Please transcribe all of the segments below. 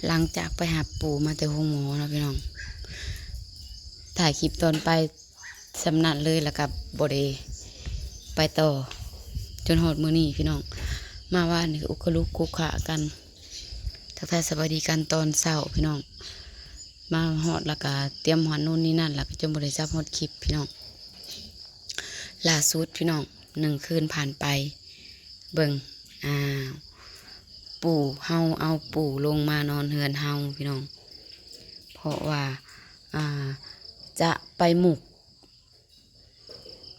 หลังจากไปหาปู่มาแต่ห้องหมอนะพี่น้องถ่ายคลิปตอนไปสำนักเลยแล้วกับบอดไปต่อจนหอดมือนี่พี่น้องมาว่านี่อุกลุกคุกขะกันทักทายสวัสดีกันตอนเช้าพี่น้องมาหอดแล้วก็เตรียมหอดนู่นนี่นั่นแล้วก็จนบริจับหอดคลิปพี่น้องล่าสุดพี่น้อง1 คืนผ่านไปเบิ่งปู่เฮาเอาปู่ลงมานอนเฮือนเฮาพี่น้องเพราะว่าจะไปหมุก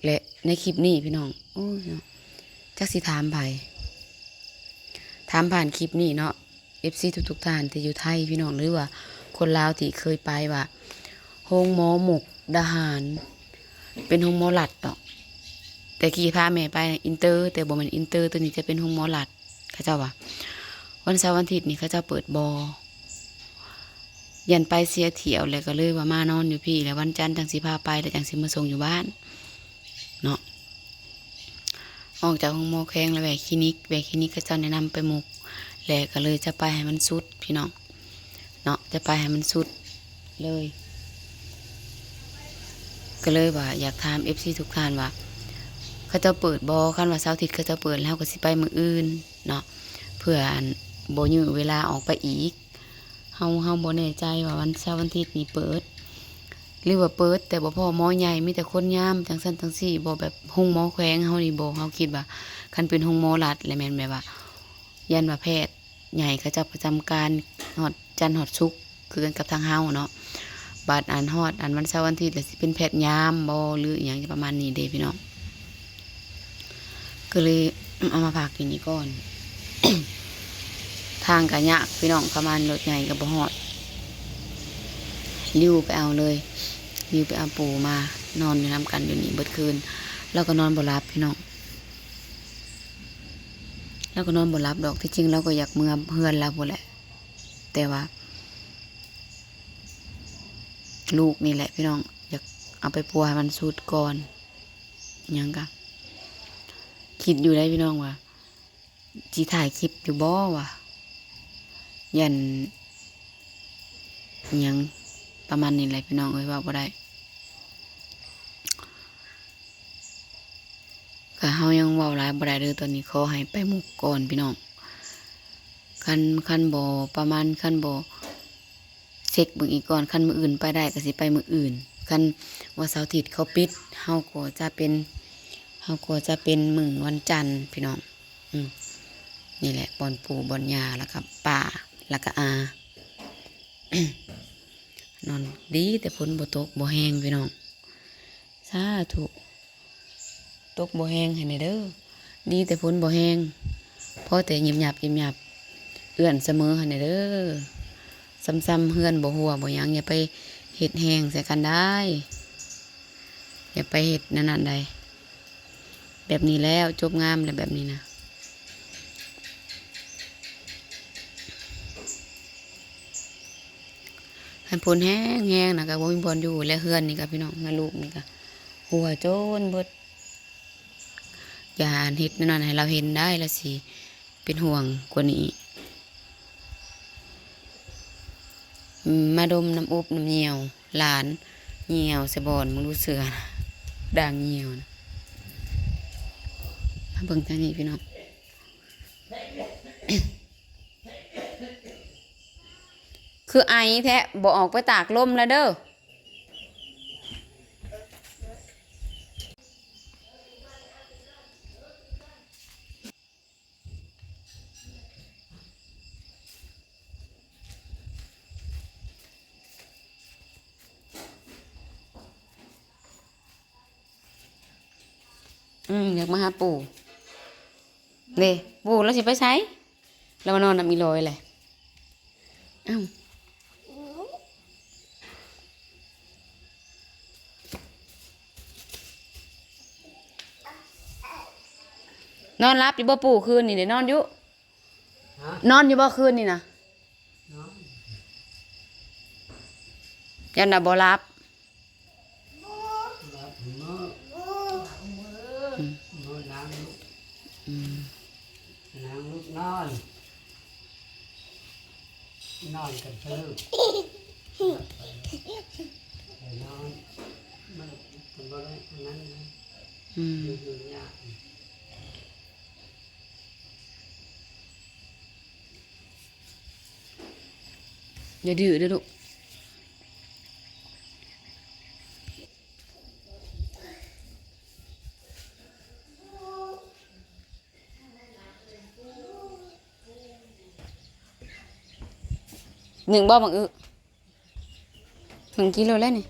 และในคลิปนี้พี่น้องโอ้ยจักสิถามไผถามผ่านคลิปนี้เนาะ FC ทุกท่านที่อยู่ไทยพี่น้องหรือว่าคนลาวที่เคยไปว่าโรงหมอหมุกดาหารเป็นโรงหมอหลัดเนาะแต่กี่พาแม่ไปอินเตอร์แต่บ่แม่นอินเตอร์ตัวนี้จะเป็นโรงหมอหลัดเขาเจ้าว่าวันเสาร์วันอาทิตย์นี่เขาเจ้าเปิดบอยันไปเสียเที่ยวแล้วก็เลยว่ามานอนอยู่พี่แล้ววันจันทร์จังสิพาไปแล้วจังสิมาส่งอยู่บ้านเนาะออกจากโรงหมอแข้งแล้วแวะคลินิกเขาเจ้าแนะนำไปหมุกแล้วก็เลยจะไปให้มันสุดพี่น้องเนาะจะไปให้มันสุดเลยก็เลยว่าอยากถาม FC ทุกท่านว่าเขาจะเปิดบอคันว่าเสาร์อาทิตย์เขาจะเปิดแล้วก็สิไปมื้ออื่นเนาะเพื่อบ่ยื้อเวลาออกไปอีกเฮาบ่แน่ใจว่าวันเสาร์วันอาทิตย์นี่เปิดหรือว่าเปิดแต่บ่พอหมอใหญ่มีแต่คนยามจังซั่นจังซี่บ่แบบโรงหมอแขวงเฮานี่บ่เฮาคิดว่าคันเป็นโรงหมอรัฐแล้วแม่นแบบว่ายันว่าแพทย์ใหญ่เขาจะประจำการฮอดจันทร์ฮอดศุกร์คือกันกับทางเฮาเนาะบัดฮอดวันเสาร์วันอาทิตย์แล้วสิเป็นแพทย์ยามบ่หรืออีหยังประมาณนี้เด้พี่น้องก็เลยเอามาฝากอยู่นี่ก่อน ทางกะยากพี่น้องประมาณรถใหญ่กับบ่ฮอดริ้วไปเอาเลยริ้วไปเอาปู่มานอนอยู่น้ำกันอยู่นี่เบิดคืนแล้วก็นอนบ่หลับพี่น้องแล้วก็นอนบ่หลับดอกที่จริงเราก็อยากเมื่อเฮือนเราบ่แหละแต่ว่าลูกนี่แหละพี่น้องอยากเอาไปปัวให้มันสุดก่อนยังกะคิดอยู่ได้พี่น้องว่าจีถ่ายคลิปอยู่บ่วะยันยังประมาณนี้แหละพี่น้องเอ้ยว่าบ่ได้ก็เฮายังเว้าหลายบ่ได้เด้อตอนนี้ขอให้ไปหมุกก่อนพี่น้องคันบ่ประมาณคันบ่เช็คเบิ่งอีกก่อนคันมื้ออื่นไปได้ก็สิไปมื้ออื่นคันว่าเสาร์อาทิตย์เขาปิดเฮาก็จะเป็นมื้อวันจันทร์พี่น้องนี่แหละบอนปู่บอนยาแล้วก็ป่าแล้วก็นอนดีแต่ฝนบ่ตกบ่แห้งพี่น้องสาธุตกบ่แห้งให้แน่เด้อดีแต่ฝนบ่แห้งพอแต่หยิบหยับเอื้อนเสมอให้แน่เด้อซ้ำๆเฮือนบ่หัวบ่หยังอย่าไปเฮ็ดแห้งใส่กันได้อย่าไปเฮ็ดนั่นใดแบบนี้แล้วจบงามแล้วแบบนี้นะให้ฝนแห้งนะก็บ่มีบ่อนอยู่และเฮือนนี่ก็พี่น้องแม่ลูกนี่ก็หัวโจนเบิดอย่าเฮ็ดนั่นให้เราเห็นได้ละสิเป็นห่วงกว่านี้มาดมน้ำอบน้ำเหี่ยวหลานเหี่ยวสะบอนมึงรู้เสือนะด่างเหี่ยวนะมาเบิ่งทางนี้พี่น้องคือไอแท้บ่ออกไปตากลมแล้วเด้ออยากมาหาปู่เด้ปู่แล้วสิไปไสแล้วมานอนน่ะมีรอยแหละอ้าวนอนรับอยู่บ่ปู่คืนนี่เดี๋ยวนอนอยู่นอนอยู่บ่คืนนี่นะยันน่ะบ่รับนางลูกนอน นอนกันเพิ่มนอนมันเป็นบ่ได้อันนั้นนะอยู่ยากอย่าดื้อเด้อลูก1บ่บังอึ1 กิโลแล้วนี่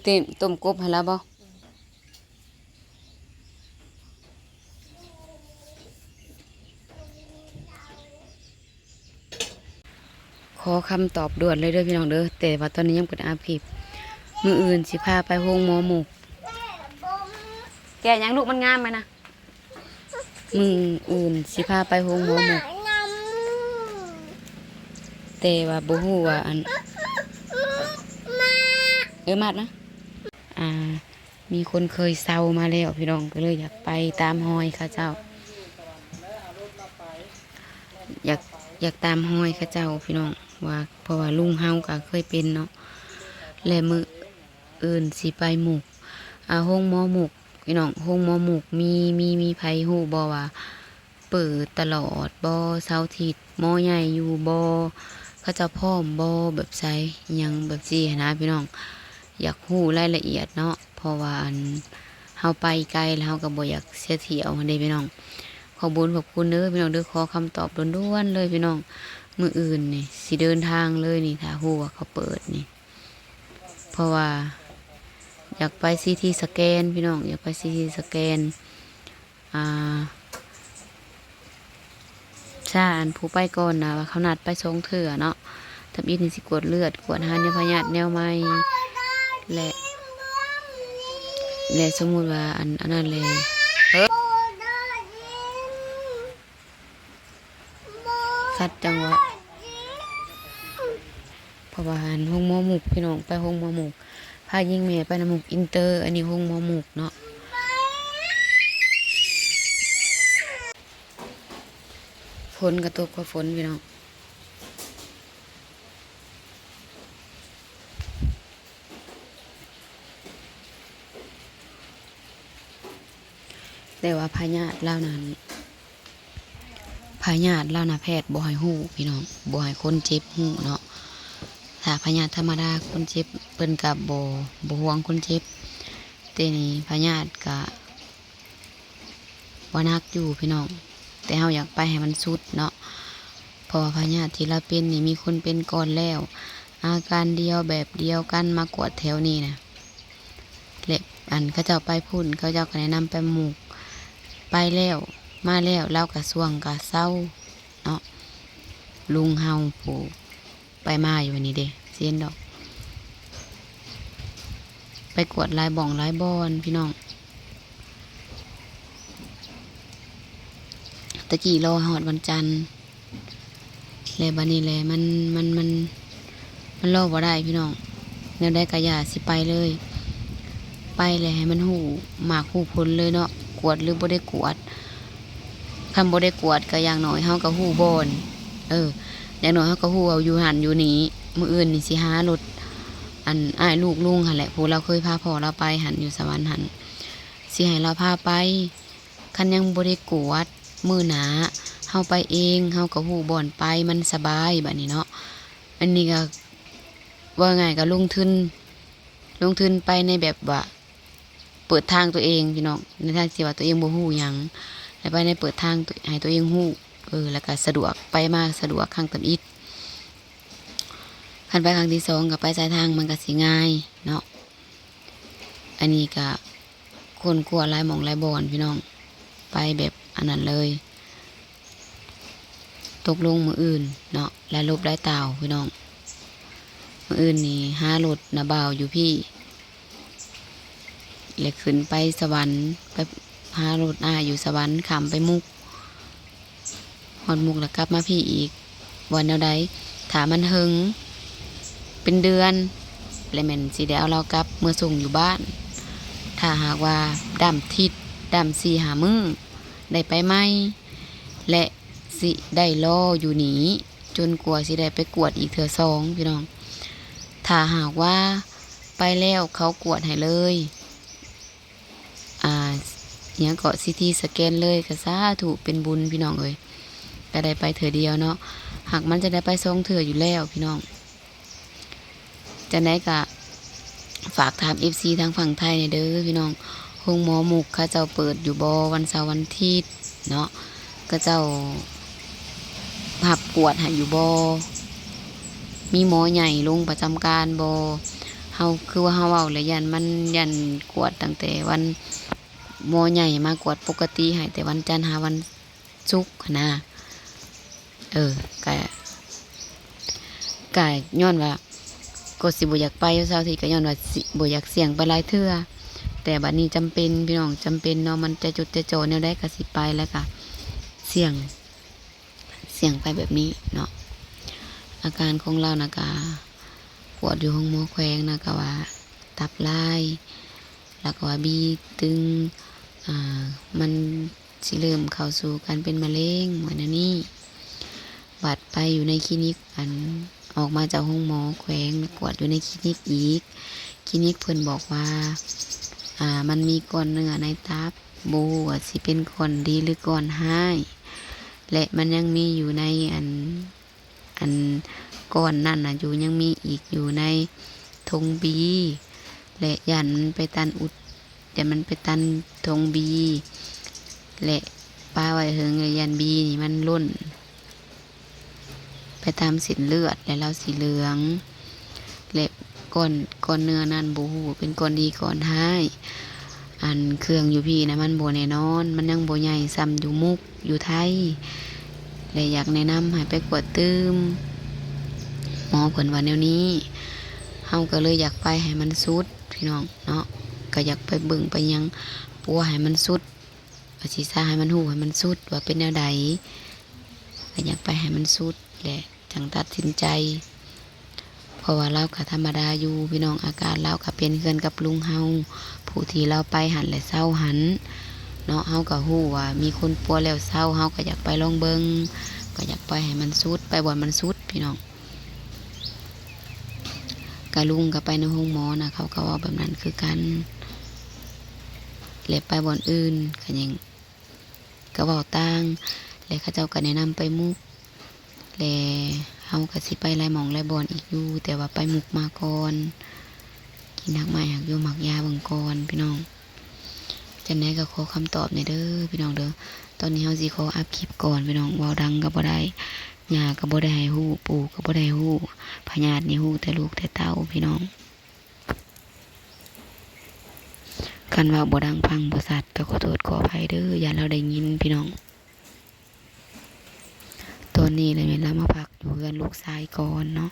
เต็มต้มกบให้แล้วบ่ขอคำตอบด่วนเลยเด้อพี่น้องเด้อแต่ว่าตอนนี้ยังเป็นอาภิบมื้ออื่นสิพาไปโรงหมอหมูกแกหยังลูกมันงามไหมนะมื้ออื่นสิพาไปโรงหมอหมูกแต่ว่าบ่ฮู้ว่าอันมาดนะมีคนเคยเซามาแล้วพี่น้องก็เลยอยากไปตามหอยเขาเจ้าอยากตามหอยเขาเจ้าพี่น้องว่าเพราะว่าลุงเฮาก็เคยเป็นเนาะและมื้ออื่นสิไปหมูกโรงหมอหมูกพี่น้องโรงหมอหมูกมีไผฮู้บ่ว่าเปิดตลอดบ่เสาร์อาทิตย์หมอใหญ่อยู่บ่เขาเจ้าพร้อมบ่แบบไสหยังแบบซี่นะพี่น้องอยากฮู้รายละเอียดเนาะเพราะว่าเฮาไปไกลแล้วเฮาก็บ่อยากเสียเที่ยวเด้พี่น้องขอบุญขอบคุณเด้อพี่น้องเด้อขอคำตอบด่วนๆเลยพี่น้องมื้ออื่นนี่สิเดินทางเลยนี่ถ้าฮู้ว่าเขาเปิดนี่เพราะว่าอยากไปซีทีสแกนพี่น้องอยากไปซีทีสแกนชาอันผู้ไปก่อนนะว่าเขานัดไป2 เทื่อเนาะทำอิฐนี่สิกวดเลือดกวดหาเนื้อพยาธิแนวใหม่และสมมุติว่าอันนั้นเลยคัดจังหวะเพราะว่าห้องหมอหมูกพี่น้องไปห้องหมอหมูกพายิงแม่ไปน้ำหมูกอินเตอร์อันนี้ห้องหมอหมูกเนาะฝนกระตกก็ฝนพี่น้องแต่ว่าพญาติเล่านั้นแพทย์บ่ให้ฮู้พี่น้องบ่ให้คนเจ็บฮู้เนาะถ้าพญาติธรรมดาคนเจ็บเปิ้นกับบ่ห่วงคนเจ็บแต่นี่พญาติก็บ่นักอยู่พี่น้องแต่เฮาอยากไปให้มันสุดเนาะเพราะว่าพญาติที่เราเป็นนี่มีคนเป็นก่อนแล้วอาการเดียวแบบเดียวกันมากวดแถวนี้นะและเขาเจ้าไปพุ่นเขาเจ้าก็แนะนำไปหมู่ไปแล้วมาแล้วเล่ากระทรวงกระเศร้าเนาะลุงเฮาผู้ไปมาอยู่นี่เด้เสียนดอกไปกวดลายบ่องลายบอนพี่น้องตะกี้รอหอดวันจันทร์แล้วบัดนี้แหละมันรอบ่ได้พี่น้องแนวได้กระยาสิไปเลยไปเลยให้มันหูหมากหูผลเลยเนาะกวดหรือบ่ได้กวดคำบ่ได้กวดก็อย่างน้อยเฮาก็หูบอนอย่างน้อยเฮาก็หูเอาอยู่หันอยู่นี้มื้ออื่นนี่สิหารถอ้ายลูกลุงหั่นแหละผู้เราเคยพาพ่อเราไปหันอยู่สวรรค์หันสิให้เราพาไปคันยังบ่ได้กวดมื้อหน้าเฮาไปเองเฮาก็หูบ่อนไปมันสบายบัดนี้เนาะอันนี้ก็ว่าไงก็ลงทุนไปในแบบว่าเปิดทางตัวเองพี่น้องในทางที่ว่าตัวเองบ่ฮู้หยังแล้วไปในเปิดทางให้ตัวเองฮู้แล้วก็สะดวกไปมาสะดวกข้างตำอิดคันไปครั้งที่2ก็ไปสายทางมันก็สิง่ายเนาะอันนี้ก็คนกลัวหลายหม่องหลายบ่อนพี่น้องไปแบบอันนั้นเลยตกลงมื้ออื่นเนาะและลบได้เต่าพี่น้องมื้ออื่นนี่หารถนะบ่าวอยู่พี่เลยขึ้นไปสวรรค์ไปหารถอยู่สวรรค์ขำไปมุกหอดมุกแล้วกลับมาพี่อีกวันเดียวใดถามมันหึงเป็นเดือนแล้วแม่นสิได้เอาเรากลับเมื่อส่งอยู่บ้านถ้าหากว่าดำทิศ ดำ4-5 มื้อได้ไปไหมและสิได้รออยู่นี้จนกว่าสิได้ไปกวดอีกเทื่อ2พี่น้องถ้าหากว่าไปแล้วเขากวดให้เลยเนี่ยก็ซีทีสแกนเลยก็สาธุเป็นบุญพี่น้องเอ้ยก็ได้ไปเถื่อเดียวเนาะหากมันจะได้ไป2 เถื่ออยู่แล้วพี่น้องจะไหนก็ฝากถาม FC ทางฝั่งไทยเด้อพี่น้องโรงหมอหมุกเขาเจ้าเปิดอยู่บ่วันเสาร์วันอาทิตย์เนาะก็เจ้าหับกวดให้อยู่บ่มีหมอใหญ่ลงประจำการบ่เฮาคือว่าเฮาเว้าแล้วยันกวดตั้งแต่วันหมอใหญ่มากวดปกติให้แต่วันจันทร์หาวันศุกร์นะก็ย้อนว่าก็สิบ่อยากไปเช้าที่ก็ย้อนว่าสิบ่อยากเสี่ยงไปหลายเทื่อแต่บัดนี้จำเป็นพี่น้องจำเป็นเนาะมันจะจุดจะโจแนวใดก็สิไปแล้วก็เสี่ยงไปแบบนี้เนาะอาการของเรานะก็ปวดอยู่ห้องหมอแขวงนะก็ว่าตับลายแล้วก็ว่าบีตึงมันสิเริ่มเข้าสู่การเป็นมะเร็งเหมือนนี้บัดไปอยู่ในคลินิกออกมาจากห้องหมอแขวงกวดอยู่ในคลินิกอีกคลินิกเพิ่นบอกว่ามันมีก้อนเนื้อในตับบ่ฮู้ว่าสิเป็นก้อนดีหรือก้อนร้ายและมันยังมีอยู่ในอันก้อนนั่นน่ะยังมีอีกอยู่ในธงบีและยันมันไปตันธงบีและป้าไว้เฮิงยันบีนี่มันล่นไปตามเส้นเลือดและเราสีเหลืองและก้อนเนื้อนั่นบ่ฮู้เป็นก้อนดีก้อนร้ายเครื่องอยู่พี่นะมันบ่แน่นอนมันยังบ่ใหญ่ซ้ำอยู่มุกอยู่ไทยและอยากแนะนำให้ไปกวดตื้มหมอเพิ่นว่าแนวนี้เฮาก็เลยอยากไปให้มันสุดพี่น้องเนาะก็อยากไปเบิ่งไปยังปัวให้มันสุดว่าสิซ่าให้มันฮู้ให้มันสุดว่าเป็นแนวใดก็อยากไปให้มันสุดแหละจังตัดสินใจเพราะว่าเราก็ธรรมดาอยู่พี่น้องอาการเราก็เป็นเพื่อนกับลุงเฮาผู้ที่เราไปหันและเศร้าหันเนาะเฮาก็ฮู้ว่ามีคนปัวแล้วเศร้าเฮาก็อยากไปลองเบิ่งก็อยากไปให้มันสุดไปบ่มันสุดพี่น้องกะลุงก็ไปในห้องหมอนะเขาก็ว่าแบบนั้นคือกันและไปบ่อนอื่นก็ยังก็เว้าต่างและเขาเจ้าก็แนะนำไปมุกและเฮาก็สิไปหลายหม่องหลายบ่อนอีกอยู่แต่ว่าไปมุกมาก่อนกินหักไม้หักอยู่หมักยาเบิ่งก่อนพี่น้องจังได๋ก็ขอคำตอบในเด้อพี่น้องเด้อตอนนี้เฮาสิขออัพคลิปก่อนพี่น้องเว้าดังก็บ่ได้ย่าก็บ่ได้ให้ฮู้ปู่ก็บ่ได้ฮู้พญาตินี่ฮู้แต่ลูกแต่เต้าพี่น้องคันว่าบ่ดังพังบ่สัตว์ก็ขอโทษขออภัยเด้ออย่าเราได้ยินพี่น้องตอนนี้เลยแม่นเรามาพักอยู่เฮือนลูกชายก่อนเนาะ